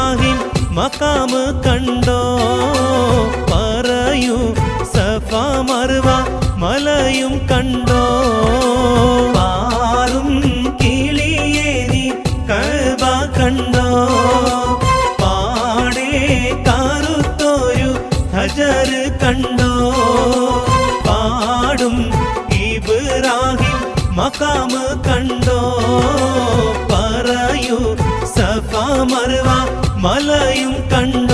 ഇബ്രാഹിം മഖാമ് കണ്ടോ പറയൂ സഫ മർവ മലയും കണ്ടോ പാറും കിളിയേരി കഅബ കണ്ടോ പാടേ കറുത്തൊരു ഹജർ കണ്ടോ പാടും ഇബ്രാഹിം മഖാമ് കണ്ടോ പറയൂ സഫ മർവ മലയും കണ്ടോ